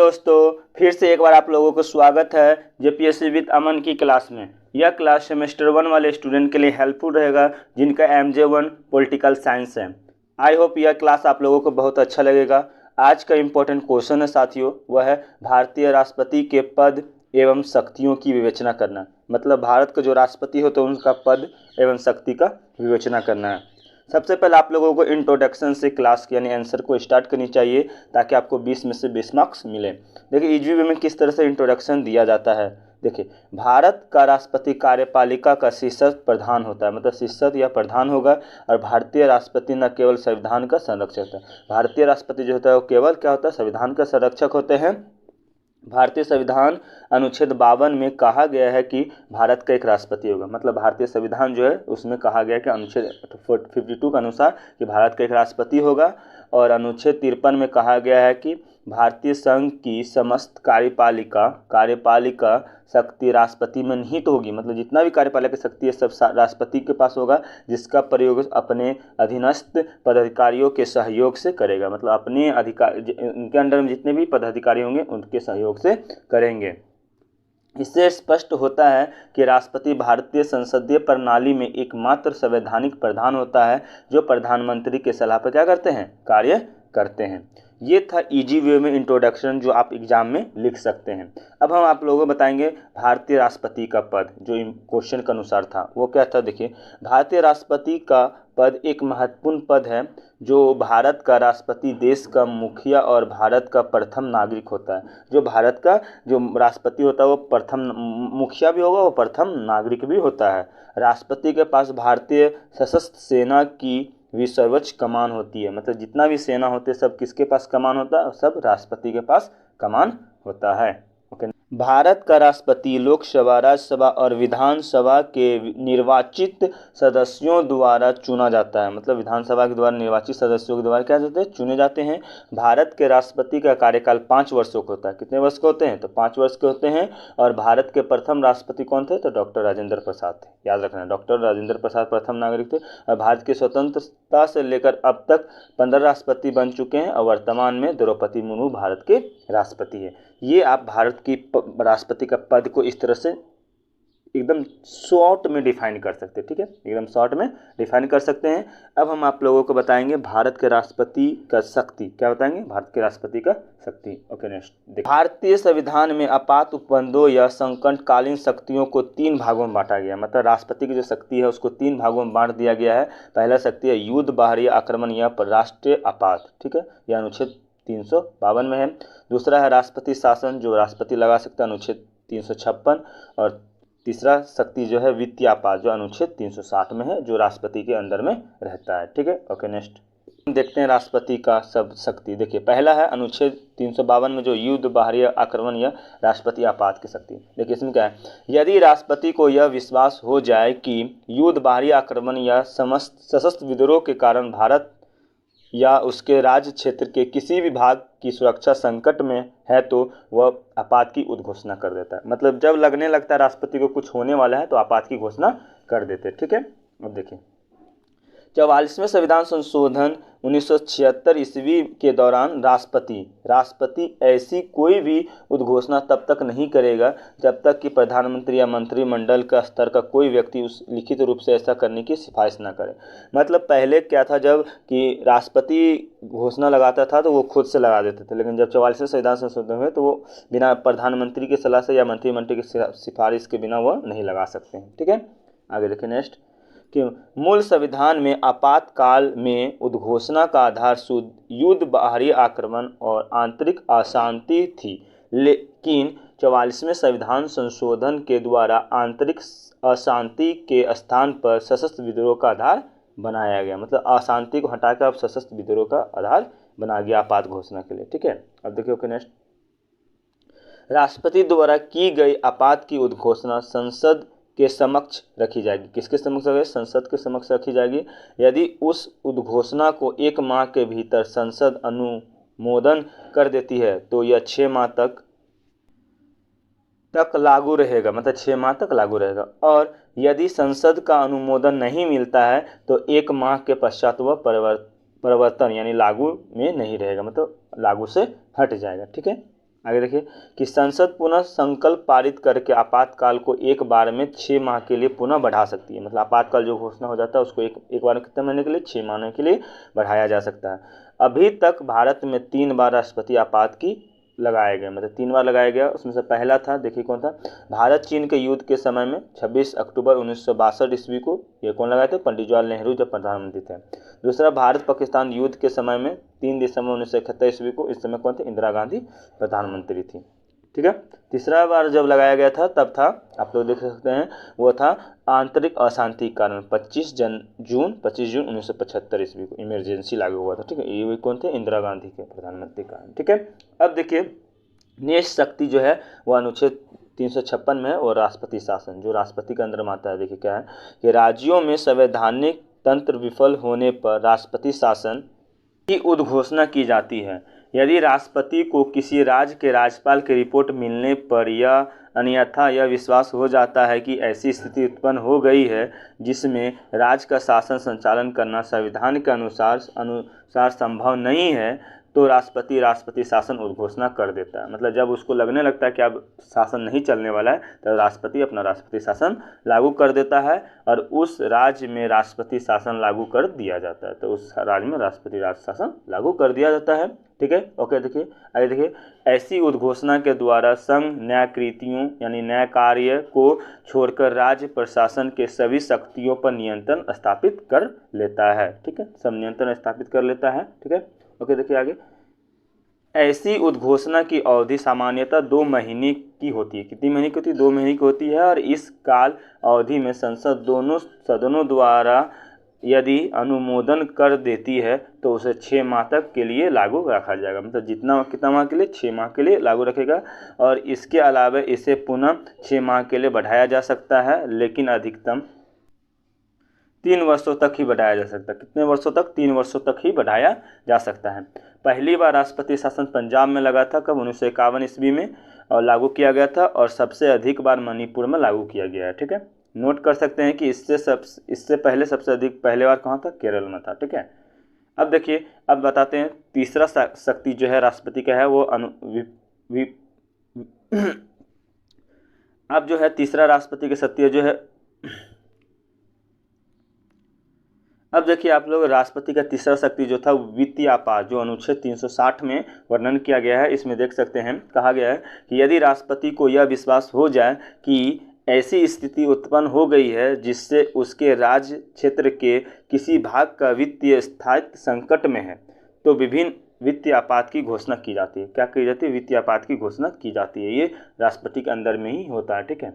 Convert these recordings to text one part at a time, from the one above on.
दोस्तों, फिर से एक बार आप लोगों को स्वागत है जेपीएससी विद अमन की क्लास में। यह क्लास सेमेस्टर 1 वाले स्टूडेंट के लिए हेल्पफुल रहेगा जिनका MJ1 पॉलिटिकल साइंस है। आई होप यह क्लास आप लोगों को बहुत अच्छा लगेगा। आज का इम्पोर्टेंट क्वेश्चन है साथियों, वह है भारतीय राष्ट्रपति के पद एवं शक्तियों की विवेचना करना। मतलब भारत के जो राष्ट्रपति होते हैं उनका पद एवं शक्ति का विवेचना करना है। सबसे पहले आप लोगों को इंट्रोडक्शन से क्लास यानी आंसर को स्टार्ट करनी चाहिए ताकि आपको 20 में से 20 मार्क्स मिले। देखिए ईजीवी में किस तरह से इंट्रोडक्शन दिया जाता है। देखिए, भारत का राष्ट्रपति कार्यपालिका का शीर्षक प्रधान होता है, मतलब शीर्षक या प्रधान होगा। और भारतीय राष्ट्रपति न केवल संविधान का संरक्षक होता है, भारतीय राष्ट्रपति जो होता है वो केवल क्या होता है, संविधान का संरक्षक होते हैं। भारतीय संविधान अनुच्छेद 52 में कहा गया है कि भारत का एक राष्ट्रपति होगा। मतलब भारतीय संविधान जो है उसमें कहा गया है कि अनुच्छेद 52 के अनुसार कि भारत का एक राष्ट्रपति होगा। और अनुच्छेद 53 में कहा गया है कि भारतीय संघ की समस्त कार्यपालिका शक्ति राष्ट्रपति में निहित होगी। मतलब जितना भी कार्यपालिका शक्ति है सब राष्ट्रपति के पास होगा, जिसका प्रयोग अपने अधीनस्थ पदाधिकारियों के सहयोग से करेगा। मतलब अपने अधिकार उनके अंडर में जितने भी पदाधिकारी होंगे उनके सहयोग से करेंगे। इससे स्पष्ट होता है कि राष्ट्रपति भारतीय संसदीय प्रणाली में एकमात्र संवैधानिक प्रधान होता है जो प्रधानमंत्री के सलाह पर क्या करते हैं, कार्य करते हैं। ये था इजी वे में इंट्रोडक्शन जो आप एग्जाम में लिख सकते हैं। अब हम आप लोगों को बताएंगे भारतीय राष्ट्रपति का पद जो क्वेश्चन के अनुसार था वो क्या था। देखिए, भारतीय राष्ट्रपति का पद एक महत्वपूर्ण पद है जो भारत का राष्ट्रपति देश का मुखिया और भारत का प्रथम नागरिक होता है। जो भारत का जो राष्ट्रपति होता है वो प्रथम मुखिया भी होगा, वो प्रथम नागरिक भी होता है। राष्ट्रपति के पास भारतीय सशस्त्र सेना की भी सर्वोच्च कमान होती है। मतलब जितना भी सेना होते हैं सब किसके पास कमान होता है, सब राष्ट्रपति के पास कमान होता है। ओके। भारत का राष्ट्रपति लोकसभा, राज्यसभा और विधानसभा के निर्वाचित सदस्यों द्वारा चुना जाता है। मतलब विधानसभा के द्वारा निर्वाचित सदस्यों के द्वारा क्या होते हैं, चुने जाते हैं। भारत के राष्ट्रपति का कार्यकाल 5 वर्षों का होता है। कितने वर्ष के होते हैं, तो 5 वर्ष के होते हैं। और भारत के प्रथम राष्ट्रपति कौन थे, तो डॉक्टर राजेंद्र प्रसाद थे। याद रखना, डॉक्टर राजेंद्र प्रसाद प्रथम नागरिक थे। और भारत की स्वतंत्रता से लेकर अब तक 15 राष्ट्रपति बन चुके हैं और वर्तमान में द्रौपदी मुर्मू भारत के राष्ट्रपति है। ये आप भारत की राष्ट्रपति का पद को इस तरह से एकदम शॉर्ट में डिफाइन कर सकते हैं। ठीक है, एकदम शॉर्ट में डिफाइन कर सकते हैं। अब हम आप लोगों को बताएंगे भारत के राष्ट्रपति का शक्ति। क्या बताएंगे, भारत के राष्ट्रपति का शक्ति। ओके, नेक्स्ट देखिए, भारतीय संविधान में आपात उपबंधों या संकटकालीन शक्तियों को 3 भागों में बांटा गया। मतलब राष्ट्रपति की जो शक्ति है उसको 3 भागों में बांट दिया गया है। पहला शक्ति है युद्ध, बाहरी आक्रमण या राष्ट्रीय आपात। ठीक है, यह अनुच्छेद 352 में है। दूसरा है राष्ट्रपति शासन जो राष्ट्रपति लगा सकता है, अनुच्छेद 356। और तीसरा शक्ति जो है वित्तीय आपात जो अनुच्छेद 360 में है, जो राष्ट्रपति के अंदर में रहता है। ठीक है, ओके, नेक्स्ट देखते हैं राष्ट्रपति का सब शक्ति। देखिए, पहला है अनुच्छेद 352 में जो युद्ध, बाहरी आक्रमण या राष्ट्रपति आपात की शक्ति। देखिए इसमें क्या है, यदि राष्ट्रपति को यह विश्वास हो जाए कि युद्ध, बाहरी आक्रमण या समस्त सशस्त्र विद्रोह के कारण भारत या उसके राज्य क्षेत्र के किसी भी भाग की सुरक्षा संकट में है तो वह आपात की उद्घोषणा कर देता है। मतलब जब लगने लगता है राष्ट्रपति को कुछ होने वाला है तो आपात की घोषणा कर देते हैं। ठीक है, अब देखिए 44वें संविधान संशोधन 1976 ईस्वी के दौरान राष्ट्रपति ऐसी कोई भी उद्घोषणा तब तक नहीं करेगा जब तक कि प्रधानमंत्री या मंत्रिमंडल का स्तर का कोई व्यक्ति उस लिखित रूप से ऐसा करने की सिफारिश ना करे। मतलब पहले क्या था, जब कि राष्ट्रपति घोषणा लगाता था तो वो खुद से लगा देते थे, लेकिन जब 44वें संविधान संशोधन हुए तो वो बिना प्रधानमंत्री की सलाह से या मंत्रिमंडल की सिफारिश के बिना वो नहीं लगा सकते हैं। ठीक है, आगे देखिए नेक्स्ट कि मूल संविधान में आपातकाल में उद्घोषणा का आधार शुद्ध युद्ध, बाहरी आक्रमण और आंतरिक अशांति थी। लेकिन 44वें संविधान संशोधन के द्वारा आंतरिक अशांति के स्थान पर सशस्त्र विद्रोह का आधार बनाया गया। मतलब अशांति को हटाकर अब सशस्त्र विद्रोह का आधार बना गया आपात घोषणा के लिए। ठीक है, अब देखिए ओके नेक्स्ट, राष्ट्रपति द्वारा की गई आपात की उद्घोषणा संसद के समक्ष रखी जाएगी। किसके समक्ष रखेगी, संसद के समक्ष रखी जाएगी। यदि उस उद्घोषणा को 1 माह के भीतर संसद अनुमोदन कर देती है तो यह 6 माह तक लागू रहेगा। मतलब 6 माह तक लागू रहेगा। और यदि संसद का अनुमोदन नहीं मिलता है तो 1 माह के पश्चात वह परिवर्तन यानी लागू में नहीं रहेगा, मतलब लागू से हट जाएगा। ठीक है, आगे देखिए कि संसद पुनः संकल्प पारित करके आपातकाल को एक बार में 6 माह के लिए पुनः बढ़ा सकती है। मतलब आपातकाल जो घोषणा हो जाता है उसको एक बार में कितने महीने के लिए, 6 महीने के लिए बढ़ाया जा सकता है। अभी तक भारत में 3 बार राष्ट्रपति आपात की लगाए गए, मतलब 3 बार लगाया गया। उसमें से पहला था, देखिए कौन था, भारत चीन के युद्ध के समय में 26 अक्टूबर 1962 ईस्वी को, ये कौन लगाए थे, पंडित जवाहरलाल नेहरू जब प्रधानमंत्री थे। दूसरा भारत पाकिस्तान युद्ध के समय में 3 दिसंबर 1971 ईस्वी को, इस समय कौन थे, इंदिरा गांधी प्रधानमंत्री थी। ठीक है। तीसरा बार जब लगाया गया था तब था, आप लोग देख सकते हैं, वो था आंतरिक अशांति के कारण 25 जून 1975 ईस्वी को इमरजेंसी लागू हुआ था। ठीक है, ये कौन थे, इंदिरा गांधी के प्रधानमंत्री के कारण। ठीक है। अब देखिए न्याय शक्ति जो है वो अनुच्छेद 356 में है, और राष्ट्रपति शासन जो राष्ट्रपति के अंदर में आता है। देखिए क्या है कि राज्यों में संवैधानिक तंत्र विफल होने पर राष्ट्रपति शासन की उद्घोषणा की जाती है। यदि राष्ट्रपति को किसी राज्य के राज्यपाल की रिपोर्ट मिलने पर या अन्यथा यह विश्वास हो जाता है कि ऐसी स्थिति उत्पन्न हो गई है जिसमें राज्य का शासन संचालन करना संविधान के अनुसार संभव नहीं है, तो राष्ट्रपति शासन उद्घोषणा कर देता है। मतलब जब उसको लगने लगता है कि अब शासन नहीं चलने वाला है, तो राष्ट्रपति अपना राष्ट्रपति शासन लागू कर देता है, और उस राज्य में राष्ट्रपति शासन लागू कर दिया जाता है। तो उस राज्य में राष्ट्रपति शासन लागू कर दिया जाता है। ठीक है, ओके। देखिए आगे देखिए, ऐसी उद्घोषणा के द्वारा संघ न्यायकृतियों यानी न्याय कार्य को छोड़कर राज्य प्रशासन के सभी शक्तियों पर नियंत्रण स्थापित कर लेता है। ठीक है, सब नियंत्रण स्थापित कर लेता है। ठीक है, ओके। देखिए आगे, ऐसी उद्घोषणा की अवधि सामान्यतः 2 महीने की होती है। कितनी महीने की होती है, 2 महीने की होती है। और इस काल अवधि में संसद दोनों सदनों द्वारा यदि अनुमोदन कर देती है तो उसे 6 माह तक के लिए लागू रखा जाएगा। मतलब कितना माह के लिए, 6 माह के लिए लागू रखेगा। और इसके अलावा इसे पुनः 6 माह के लिए बढ़ाया जा सकता है, लेकिन अधिकतम 3 वर्षों तक ही बढ़ाया जा सकता है। कितने वर्षों तक, 3 वर्षों तक ही बढ़ाया जा सकता है। पहली बार राष्ट्रपति शासन पंजाब में लगा था, कब, 1951 ईस्वी में, और लागू किया गया था। और सबसे अधिक बार मणिपुर में लागू किया गया है। ठीक है, नोट कर सकते हैं कि इससे पहले सबसे अधिक पहले बार कहाँ था, केरल में था। ठीक है। अब देखिए, अब बताते हैं तीसरा शक्ति जो है राष्ट्रपति का है वो अब जो है तीसरा राष्ट्रपति की शक्ति जो है, अब देखिए आप लोग, राष्ट्रपति का तीसरा शक्ति जो था वित्तीय आपात, जो अनुच्छेद 360 में वर्णन किया गया है, इसमें देख सकते हैं कहा गया है कि यदि राष्ट्रपति को यह विश्वास हो जाए कि ऐसी स्थिति उत्पन्न हो गई है जिससे उसके राज्य क्षेत्र के किसी भाग का वित्तीय स्थायित्व संकट में है, तो विभिन्न वित्तीय आपात की घोषणा की जाती है। क्या की जाती है, वित्तीय आपात की घोषणा की जाती है। ये राष्ट्रपति के अंदर में ही होता है। ठीक है।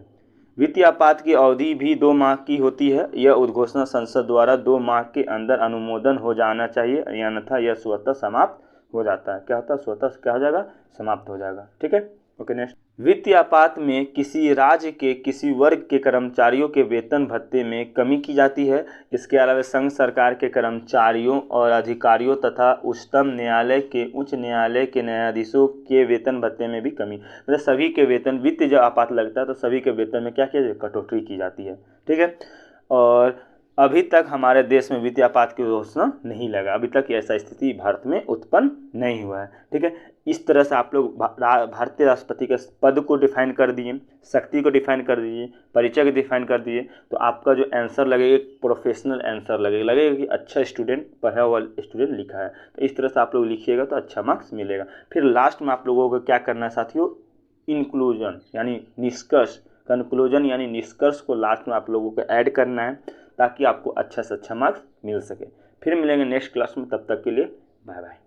वित्तीय आपात की अवधि भी 2 माह की होती है। यह उद्घोषणा संसद द्वारा 2 माह के अंदर अनुमोदन हो जाना चाहिए, अन्यथा यह स्वतः समाप्त हो जाता है। क्या होता है, स्वतः क्या हो जाएगा, समाप्त हो जाएगा। ठीक है, ओके। नेक्स्ट, वित्तीय आपात में किसी राज्य के किसी वर्ग के कर्मचारियों के वेतन भत्ते में कमी की जाती है। इसके अलावा संघ सरकार के कर्मचारियों और अधिकारियों तथा उच्चतम न्यायालय के उच्च न्यायालय के न्यायाधीशों के वेतन भत्ते में भी कमी, मतलब सभी के वेतन, वित्तीय जब आपात लगता है तो सभी के वेतन में क्या किया जाए, कटौती की जाती है। ठीक है। और अभी तक हमारे देश में वित्तीय आपात की घोषणा नहीं लगा, अभी तक ऐसा स्थिति भारत में उत्पन्न नहीं हुआ है। ठीक है। इस तरह से आप लोग भारतीय राष्ट्रपति के पद को डिफाइन कर दिए, शक्ति को डिफाइन कर दीजिए, परिचय को डिफाइन कर दिए, तो आपका जो आंसर लगेगा एक प्रोफेशनल आंसर लगेगा कि अच्छा स्टूडेंट, पढ़ा हुआ स्टूडेंट लिखा है। तो इस तरह से आप लोग लिखिएगा तो अच्छा मार्क्स मिलेगा। फिर लास्ट में आप लोगों को क्या करना है साथियों, इंक्लूजन यानी निष्कर्ष, कंक्लूजन यानी निष्कर्ष को लास्ट में आप लोगों को ऐड करना है, ताकि आपको अच्छा से अच्छा मार्क्स मिल सके। फिर मिलेंगे नेक्स्ट क्लास में, तब तक के लिए बाय बाय।